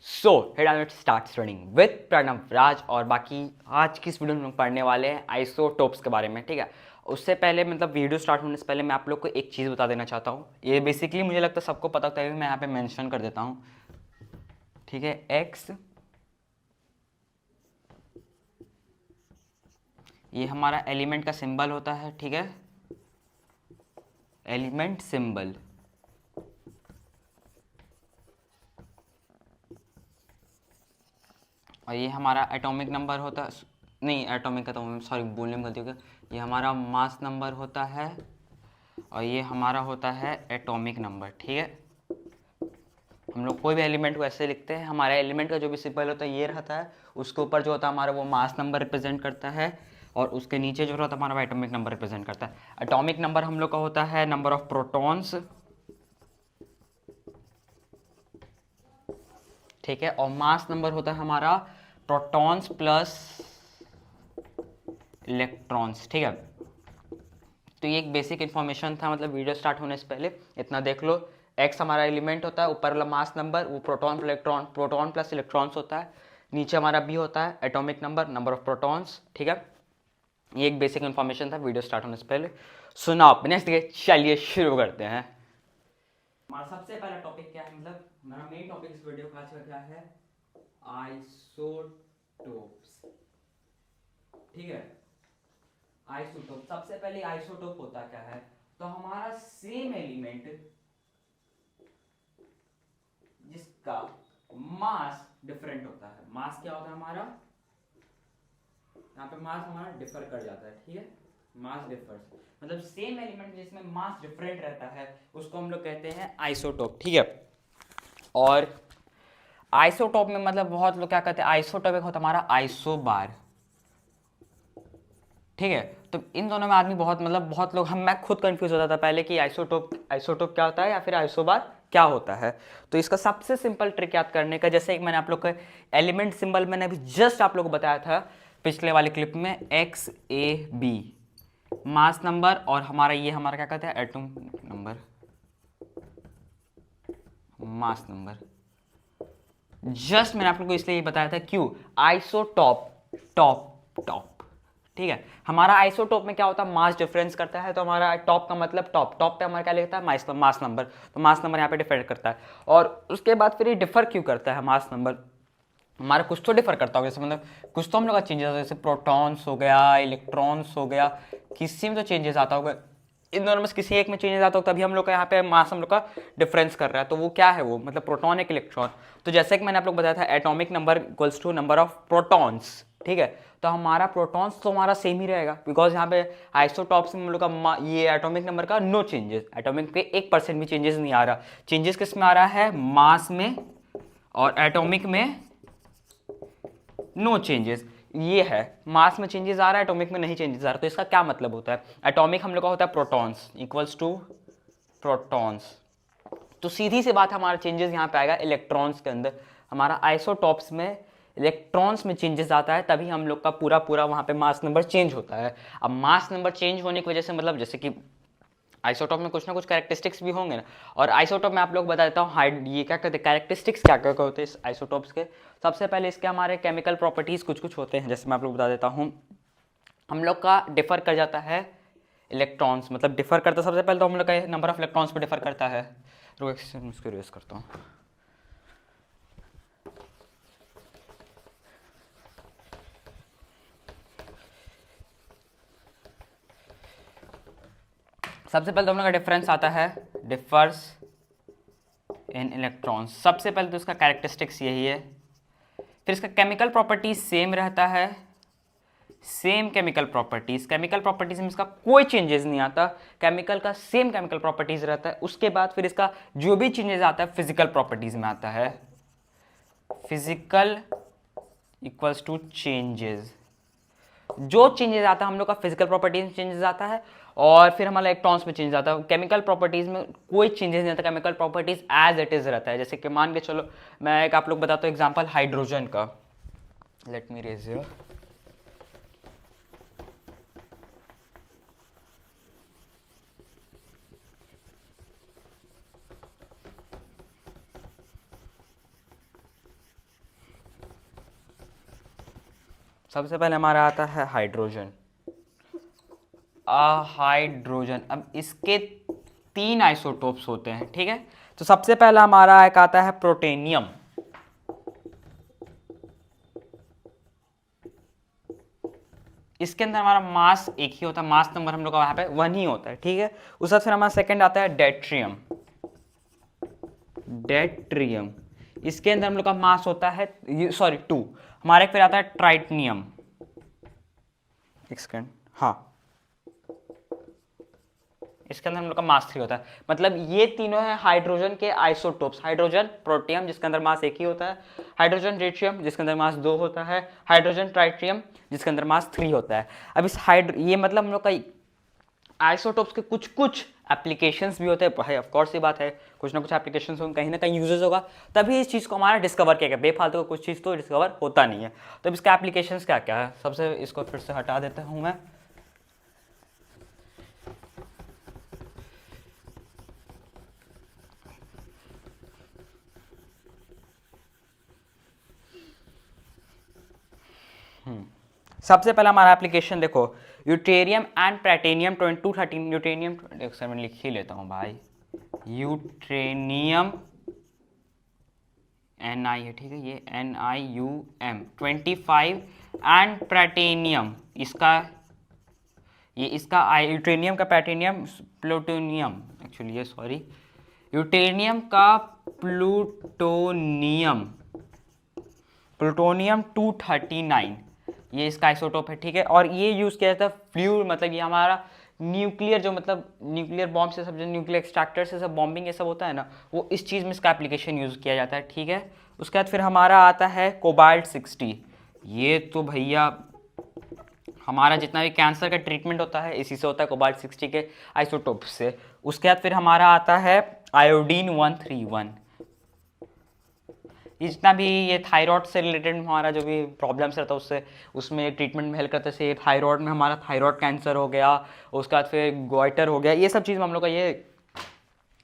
So here I start studying with Pranav Raj. और बाकी आज की इस वीडियो में हम पढ़ने वाले हैं आइसोटोप्स के बारे में, ठीक है। उससे पहले मतलब वीडियो स्टार्ट होने से पहले मैं आप लोग को एक चीज़ बता देना चाहता हूँ। ये बेसिकली मुझे लगता है सबको पता होता है, मैं यहाँ पे मेंशन कर देता हूँ, ठीक है। एक्स ये हमारा एलिमेंट का सिंबल होता है, ठीक है, एलिमेंट सिंबल। और ये हमारा एटॉमिक नंबर होता है, नहीं एटॉमिक का तो सॉरी बोलने में गलती हो गया, ये हमारा मास नंबर होता है और ये हमारा होता है एटॉमिक नंबर, ठीक है। हम लोग कोई भी एलिमेंट को ऐसे लिखते हैं, हमारा एलिमेंट का जो भी सिंबल होता है ये रहता है, उसके ऊपर जो होता है हमारा वो मास नंबर रिप्रेजेंट करता है और उसके नीचे जो होता है हमारा एटॉमिक नंबर रिप्रेजेंट करता है। एटॉमिक नंबर हम लोग का होता है नंबर ऑफ प्रोटॉन्स, ठीक है, और मास नंबर होता है हमारा प्रोटॉन्स प्लस इलेक्ट्रॉन्स, ठीक है। तो ये एक बेसिक इन्फॉर्मेशन था, मतलब वीडियो स्टार्ट होने से पहले इतना देख लो। एक्स हमारा एलिमेंट होता है, ऊपर वाला मास नंबर वो प्रोटॉन प्लस इलेक्ट्रॉन्स होता है, नीचे हमारा बी होता है atomic number, number of protons, ठीक है। ये एक बेसिक इन्फॉर्मेशन था वीडियो स्टार्ट होने से पहले। सुना आप नेक्स्ट, चलिए शुरू करते हैं। हमारा सबसे पहला टॉपिक क्या है, मतलब हमारा मेन टॉपिक इस वीडियो का आज का क्या है, आइसोटोप्स, ठीक है। आइसोटोप, सबसे पहले आइसोटोप होता क्या है, तो हमारा सेम एलिमेंट जिसका मास डिफरेंट होता है। मास क्या होता है हमारा, यहाँ पे मास हमारा डिफर कर जाता है, ठीक है। मास डिफर मतलब सेम एलिमेंट जिसमें मास डिफरेंट रहता है उसको हम लोग कहते हैं आइसोटोप, ठीक है। और आइसोटोप में मतलब बहुत लोग क्या कहते हैं, आइसोटोप एक होता है हमारा आइसोबार, ठीक है। तो इन दोनों में आदमी बहुत मतलब बहुत लोग, हम मैं खुद कंफ्यूज होता था पहले कि आइसोटोप क्या होता है या फिर आइसोबार क्या होता है। तो इसका सबसे सिंपल ट्रिक याद करने का, जैसे एक मैंने आप लोग का एलिमेंट सिंबल मैंने अभी जस्ट आप लोग को बताया था पिछले वाले क्लिप में, X A B mass number और हमारा ये हमारा क्या कहते हैं atom number, mass number. Just मैंने आप लोग को इसलिए बताया था क्यों, आइसोटॉप, टॉप टॉप, ठीक है। हमारा आइसोटोप में क्या होता है, मास डिफरेंस करता है, तो हमारा टॉप का मतलब टॉप, टॉप पे हमारा क्या लिखता है मास नंबर, तो मास नंबर यहाँ पे डिफर करता है। और उसके बाद फिर ये डिफर क्यों करता है मास नंबर, हमारा कुछ तो डिफर करता होगा, जैसे मतलब कुछ तो हम लोग का चेंजेस, जैसे प्रोटॉन्स हो गया, इलेक्ट्रॉन्स हो गया, किसी में तो चेंजेस आता होगा, इन दोनों में से किसी एक में चेंजेस आता होगा, तभी हम लोग का यहाँ पे मास हम लोग का डिफरेंस कर रहा है। तो वो क्या है, वो मतलब प्रोटॉन एक इलेक्ट्रॉन। तो जैसे कि मैंने आप लोग बताया था atomic number equals to number of protons, ठीक है। तो हमारा प्रोटॉन्स तो हमारा सेम ही रहेगा, बिकॉज यहाँ पे आइसोटॉप्स में हम लोग का ये एटॉमिक नंबर का नो चेंजेस, एटॉमिक पे 1% भी चेंजेस नहीं आ रहा। चेंजेस किस में आ रहा है, मास में, और एटॉमिक में नो चेंजेस। ये है मास में चेंजेस आ रहा है, एटॉमिक में नहीं चेंजेस आ रहा। तो इसका क्या मतलब होता है, एटॉमिक हम लोग का होता है प्रोटॉन्स इक्वल्स टू प्रोटॉन्स, तो सीधी सी बात हमारा चेंजेस यहाँ पे आएगा इलेक्ट्रॉन्स के अंदर। हमारा आइसोटॉप्स में इलेक्ट्रॉन्स में चेंजेस आता है, तभी हम लोग का पूरा पूरा वहाँ पे मास नंबर चेंज होता है। अब मास नंबर चेंज होने की वजह से मतलब जैसे कि आइसोटॉप में कुछ ना कुछ कैरेक्टरिस्टिक्स भी होंगे ना, और आइसोटॉप में आप लोग बता देता हूँ हाइड ये क्या कहते हैं, कैरेक्टरिस्टिक्स क्या क्या होते हैं इस आइसोटॉप्स के। सबसे पहले इसके हमारे केमिकल प्रॉपर्टीज़ कुछ कुछ होते हैं, जैसे मैं आप लोग बता देता हूँ। हम लोग का डिफर कर जाता है इलेक्ट्रॉन्स, मतलब डिफर करता सबसे पहले तो हम लोग का नंबर ऑफ इलेक्ट्रॉन्स पर डिफर करता है। रुको इसको रेस करता हूँ। सबसे पहले तो हम लोग का डिफरेंस आता है, डिफर्स इन इलेक्ट्रॉन्स, सबसे पहले तो इसका कैरेक्टरिस्टिक्स यही है। फिर इसका केमिकल प्रॉपर्टीज सेम रहता है, सेम केमिकल प्रॉपर्टीज में इसका कोई चेंजेस नहीं आता, केमिकल का सेम केमिकल प्रॉपर्टीज रहता है। उसके बाद फिर इसका जो भी चेंजेस आता है फिजिकल प्रॉपर्टीज में आता है, फिजिकल इक्वल्स टू चेंजेस, जो चेंजेस आता है हम लोग का फिजिकल प्रॉपर्टीज में चेंजेस आता है, और फिर हमारा इलेक्ट्रॉन्स में चेंज आता है। केमिकल प्रॉपर्टीज में कोई चेंजेस नहीं आता, chemical properties as it is रहता है। जैसे कि मान के चलो मैं एक आप लोग बताता हूँ एग्जांपल हाइड्रोजन का, लेट मी रेज हियर। सबसे पहले हमारा आता है हाइड्रोजन। हाइड्रोजन, अब इसके 3 आइसोटोप्स होते हैं, ठीक है। तो सबसे पहला हमारा एक आता है प्रोटेनियम। इसके अंदर हमारा मास एक ही होता है, मास नंबर हम लोग का वहां पे 1 ही होता है, ठीक है। उसके बाद फिर हमारा सेकंड आता है डेट्रियम। डेट्रियम, इसके अंदर हम लोग का मास होता है 2। हमारे फिर आता है ट्राइटनियम। एक सेकंड, हाँ, इसके अंदर हम लोग का मास 3 होता है। मतलब ये तीनों है हाइड्रोजन के आइसोटोप्स। हाइड्रोजन प्रोटियम जिसके अंदर मास एक ही होता है, हाइड्रोजन ड्यूटेरियम जिसके अंदर मास 2 होता है, हाइड्रोजन ट्राइटियम जिसके अंदर मास 3 होता है। अब इस ये मतलब हम लोग का आइसोटोप्स के कुछ कुछ एप्लीकेशंस भी होते हैं भाई, ऑफ कोर्स ये बात है, कुछ ना कुछ एप्लीकेशंस होंगे, कहीं ना कहीं यूजेस होगा, तभी इस चीज़ को हमारा डिस्कवर किया गया। बेफालतू का कुछ चीज़ तो डिस्कवर होता नहीं है। तो अब इसका एप्लीकेशंस क्या क्या है, सबसे इसको फिर से हटा देता हूँ मैं। सबसे पहला हमारा एप्लीकेशन देखो, यूटेरियम एंड प्लैटिनियम 213 यूटेरियम, मैं लिख ही लेता हूँ भाई, यूट्रेनियम NI है, ठीक है, ये NIUM 25 एंड प्लैटिनियम, इसका यूट्रेनियम का प्लैटिनियम प्लूटोनियम, एक्चुअली ये सॉरी, यूटेरियम का प्लूटोनियम 239, ये इसका आइसोटोप है, ठीक है। और ये यूज़ किया जाता है फ्लूइड, मतलब ये हमारा न्यूक्लियर जो मतलब न्यूक्लियर बॉम्ब से सब जो न्यूक्लियर एक्सट्रैक्टर से सब बॉम्बिंग ये सब होता है ना, वो इस चीज़ में इसका एप्लीकेशन यूज़ किया जाता है, ठीक है। उसके बाद फिर हमारा आता है कोबाल्ट 60। ये तो भैया हमारा जितना भी कैंसर का ट्रीटमेंट होता है इसी से होता है, कोबाल्ट 60 के आइसोटोप से। उसके बाद फिर हमारा आता है आयोडीन 131। जितना भी ये थायराइड से रिलेटेड हमारा जो भी प्रॉब्लम्स रहता है उससे उसमें ट्रीटमेंट में हेल्प करता है। जैसे थायराइड में हमारा थायराइड कैंसर हो गया, उसके बाद फिर गोइटर हो गया, ये सब चीज़ में हम लोग का ये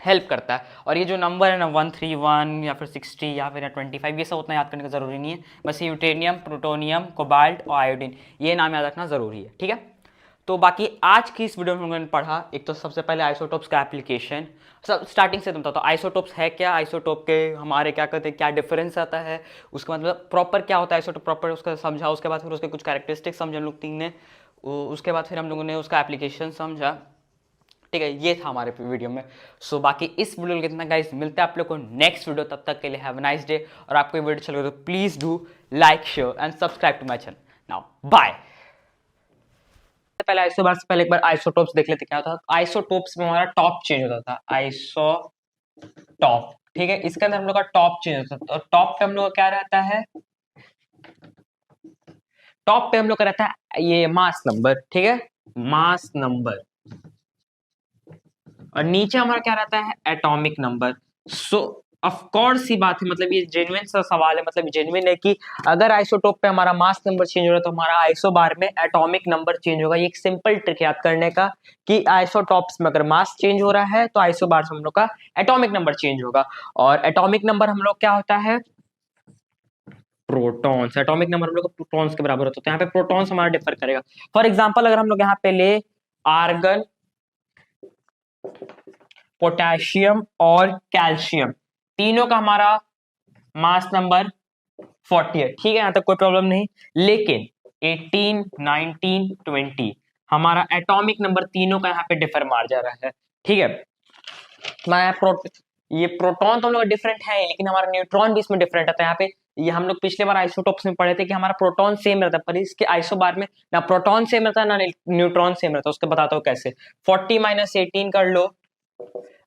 हेल्प करता है। और ये जो नंबर है ना 131 या फिर 60 या फिर 25, ये सब उतना याद करने का ज़रूरी नहीं है, बस यूटेरियम, प्लूटोनियम, कोबाल्ट और आयोडीन, ये नाम याद रखना ज़रूरी है, ठीक है। तो बाकी आज की इस वीडियो में हम लोगों ने पढ़ा, एक तो सबसे पहले आइसोटोप्स का एप्लीकेशन, सब स्टार्टिंग से तुम बताओ आइसोटोप्स है क्या, आइसोटोप के हमारे क्या कहते हैं, क्या डिफरेंस आता है, उसका मतलब प्रॉपर क्या होता है आइसोटोप, प्रॉपर उसका समझा। उसके बाद फिर उसके कुछ कैरेक्टरिस्टिक्स समझे हम लोग तीन ने, उसके बाद फिर हम लोगों ने उसका एप्लीकेशन समझा, ठीक है। ये था हमारे वीडियो में। सो बाकी इस वीडियो में कितना गाइस, मिलते हैं आप लोग को नेक्स्ट वीडियो, तब तक के लिए हैव अ नाइस डे। और आपको ये वीडियो अच्छा लगे तो please do like, share and subscribe to my channel. Now bye. पहले आइसोबार से पहले एक बार आइसोटोप्स देख लेते क्या होता है। आइसोटोप्स में हमारा टॉप चेंज होता था, आइसोटॉप, ठीक है। इसके अंदर हम लोग का टॉप चेंज होता था, और टॉप पे हम लोग का क्या रहता है, टॉप पे हम लोग का रहता है ये मास नंबर, ठीक है, मास नंबर। और नीचे हमारा क्या रहता है, atomic number. So of course ही बात है, मतलब ये जेन्युइन सा सवाल है, मतलब जेन्युइन है कि अगर आइसोटोप पे हमारा मास नंबर चेंज हो रहा है तो हमारा आइसोबार में एटॉमिक नंबर चेंज होगा। ये एक सिंपल ट्रिक याद करने का कि आइसोटॉप्स में अगर मास चेंज हो रहा है तो आइसोबार से हम लोग का एटॉमिक नंबर चेंज होगा। और एटॉमिक नंबर हम लोग क्या होता है, प्रोटॉन्स। एटॉमिक नंबर हम लोग को प्रोटॉन्स के बराबर होता है, यहाँ पे प्रोटॉन्स हमारा डिफर करेगा। फॉर एग्जाम्पल अगर हम लोग यहाँ पे ले आर्गन, पोटेशियम और कैल्शियम, तीनों का हमारा मास नंबर 40 है, ठीक है, यहां तक कोई प्रॉब्लम नहीं। लेकिन 18, 19, 20 हमारा एटॉमिक नंबर तीनों का यहाँ पे डिफर मार जा रहा है, ठीक है। ये प्रोटॉन तो हम लोग डिफरेंट है, लेकिन हमारा न्यूट्रॉन भी इसमें डिफरेंट आता है। यहाँ पे ये हम लोग पिछले बार आइसोटोप्स में पढ़े थे कि हमारा प्रोटॉन सेम रहता है, पर इसके आइसोबार में ना प्रोटॉन सेम रहता है ना न्यूट्रॉन सेम रहता है। उसके बताता हूँ कैसे। 40 - 18 कर लो,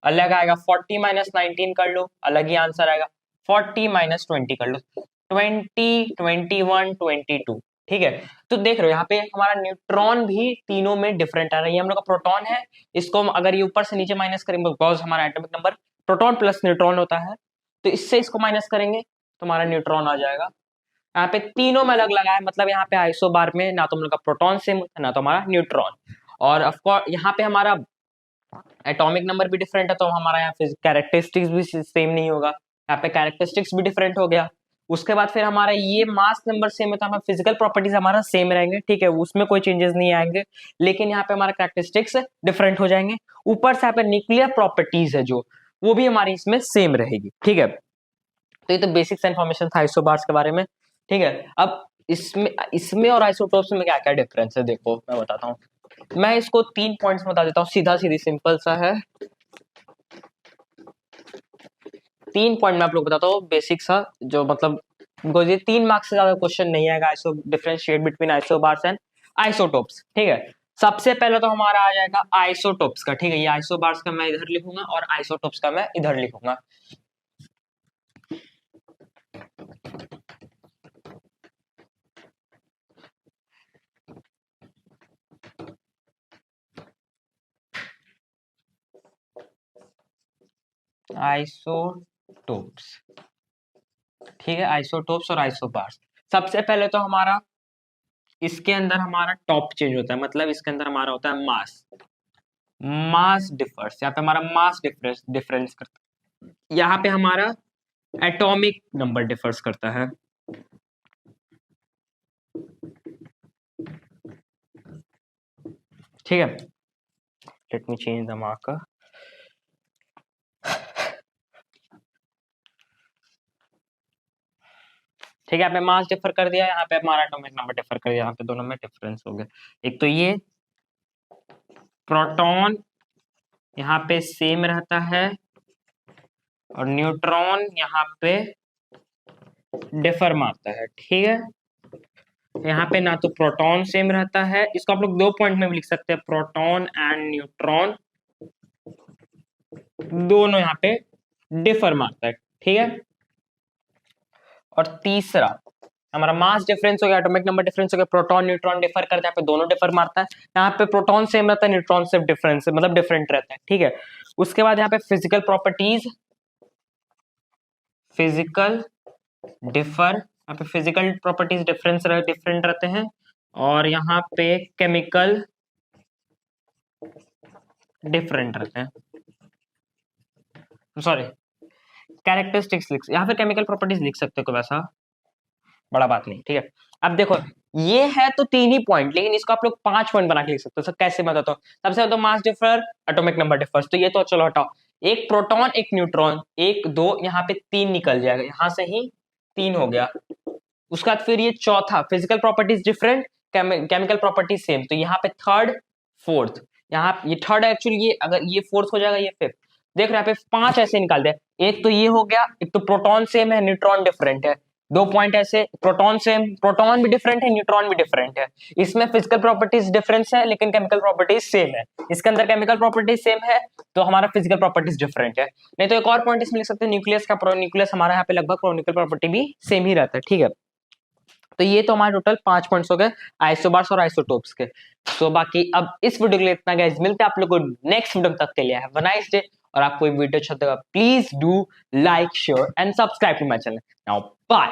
अलग आएगा। 40 - 19 कर लो, अलग ही आंसर आएगा। 40 - 20 कर लो, 20, 21, 22, ठीक है। तो देख रहे हो यहाँ पे हमारा न्यूट्रॉन भी तीनों में डिफरेंट आ रहा है। ये हम लोग का प्रोटॉन है, इसको हम अगर ये ऊपर से नीचे माइनस करेंगे, बिकॉज हमारा atomic number proton plus neutron होता है, तो इससे इसको माइनस करेंगे तो हमारा न्यूट्रॉन आ जाएगा। यहाँ पे तीनों में अलग लगा है, मतलब यहाँ पे आइसोबार में ना तो हम लोग का प्रोटॉन सेम होता है ना तो हमारा न्यूट्रॉन। और ऑफकोर्स यहाँ पे हमारा एटॉमिक नंबर भी डिफरेंट है, तो हमारा यहाँ पे कैरेक्टरिस्टिक्स भी सेम नहीं होगा। यहाँ पे कैरेक्टरिस्टिक्स भी डिफरेंट हो गया। उसके बाद फिर हमारा ये मास नंबर सेम है तो हमारा फिजिकल प्रॉपर्टीज हमारा सेम रहेंगे, ठीक है, उसमें कोई चेंजेस नहीं आएंगे, लेकिन यहाँ पे हमारा कैरेक्टरिस्टिक्स डिफरेंट हो जाएंगे। ऊपर से यहाँ पे न्यूक्लियर प्रॉपर्टीज है जो, वो भी हमारी इसमें सेम रहेगी, ठीक है। तो ये तो बेसिक्स इन्फॉर्मेशन था आइसोबार्स के बारे में, ठीक है। अब इसमें इसमें और आइसोटोप्स में क्या क्या डिफरेंस है देखो मैं बताता हूँ। मैं इसको 3 पॉइंट्स में बता देता हूँ, सीधा सीधी सिंपल सा है। 3 पॉइंट में आप लोग बताता हूँ बेसिक सा, जो मतलब बिकॉज ये 3 मार्क्स से ज्यादा क्वेश्चन नहीं आएगा, iso differentiate between isobars and isotopes, ठीक है। सबसे पहले तो हमारा आ जाएगा आइसोटोप्स का, ठीक है, ये आइसोबार्स का मैं इधर लिखूंगा और आइसोटोप्स का मैं इधर लिखूंगा। आइसोटोप्स, ठीक है, आइसोटोप्स और आइसोबार्स। सबसे पहले तो हमारा इसके अंदर हमारा टॉप चेंज होता है, मतलब इसके अंदर हमारा होता है मास, मास डिफर्स, यहाँ पे हमारा मास डिफरेंस करता है, यहाँ पे हमारा एटॉमिक नंबर डिफर्स करता है, ठीक है। Let me change the marker. ठीक है, यहाँ पे मास डिफर कर दिया, यहाँ पे हमारा एटॉमिक नंबर डिफर कर दिया, यहाँ पे दोनों में डिफरेंस हो गया। एक तो ये प्रोटॉन यहाँ पे सेम रहता है और न्यूट्रॉन यहाँ पे डिफर मारता है, ठीक है। यहाँ पे ना तो प्रोटॉन सेम रहता है, इसको आप लोग 2 पॉइंट में भी लिख सकते हैं, प्रोटॉन एंड न्यूट्रॉन दोनों यहाँ पे डिफर मारता है, ठीक है। और तीसरा हमारा मास डिफरेंस हो गया, एटॉमिक नंबर डिफरेंस हो गया, प्रोटॉन न्यूट्रॉन डिफर करता है, यहाँ पे दोनों डिफर मारता है, यहाँ पे प्रोटॉन सेम रहता है, न्यूट्रॉन से डिफरेंस मतलब डिफरेंट रहता है, ठीक है। उसके बाद यहाँ पे फिजिकल प्रॉपर्टीज, फिजिकल डिफर, यहाँ पे फिजिकल प्रॉपर्टीज डिफरेंट रहते हैं, और यहाँ पे केमिकल डिफरेंट रहते हैं, सॉरी कैरेक्टरिस्टिक्स लिख, यहाँ पे केमिकल प्रॉपर्टीज लिख सकते हो, कोई वैसा बड़ा बात नहीं, ठीक है। अब देखो ये है तो 3 ही पॉइंट, लेकिन इसको आप लोग 5 पॉइंट बना के लिख सकते हो। सर कैसे मैं बताता हूँ। सबसे पहले तो मास डिफर, एटॉमिक नंबर डिफर्स, तो ये तो चलो हटाओ, एक प्रोटॉन एक न्यूट्रॉन, 1 2 यहाँ पे 3 निकल जाएगा, यहाँ से ही 3 हो गया। उसके बाद फिर ये चौथा physical properties different, chemical properties same, तो यहाँ पे थर्ड फोर्थ, यहाँ ये थर्ड है एक्चुअली, ये अगर ये फोर्थ हो जाएगा, ये फिफ्थ। देख रहे हैं यहाँ पे 5 ऐसे निकाल दे, एक तो ये हो गया, एक तो प्रोटॉन सेम है न्यूट्रॉन डिफरेंट है, 2 पॉइंट ऐसे, प्रोटॉन सेम, प्रोटॉन भी डिफरेंट है, न्यूट्रॉन भी डिफरेंट है, इसमें फिजिकल प्रॉपर्टीज डिफरेंस है लेकिन केमिकल प्रॉपर्टीज सेम है, इसके अंदर केमिकल प्रॉपर्टीज सेम है तो हमारा फिजिकल प्रॉपर्टीज डिफरेंट है। नहीं तो एक और पॉइंट इसमें लिख सकते हैं, न्यूक्लियस का, न्यूक्लियस हमारा यहाँ पे लगभग न्यूक्लियर प्रॉपर्टी भी सेम ही रहता है, ठीक है। तो ये तो हमारे टोटल 5 पॉइंट्स हो गए आइसोबार्स और आइसोटोप्स के। तो बाकी अब इस वीडियो के लिए इतना गाइस, मिलते हैं आप लोग को नेक्स्ट वीडियो तक के लिए, हैव अ नाइस डे। और आपको ये वीडियो अच्छा लगा please do like share and subscribe to my channel. Now bye.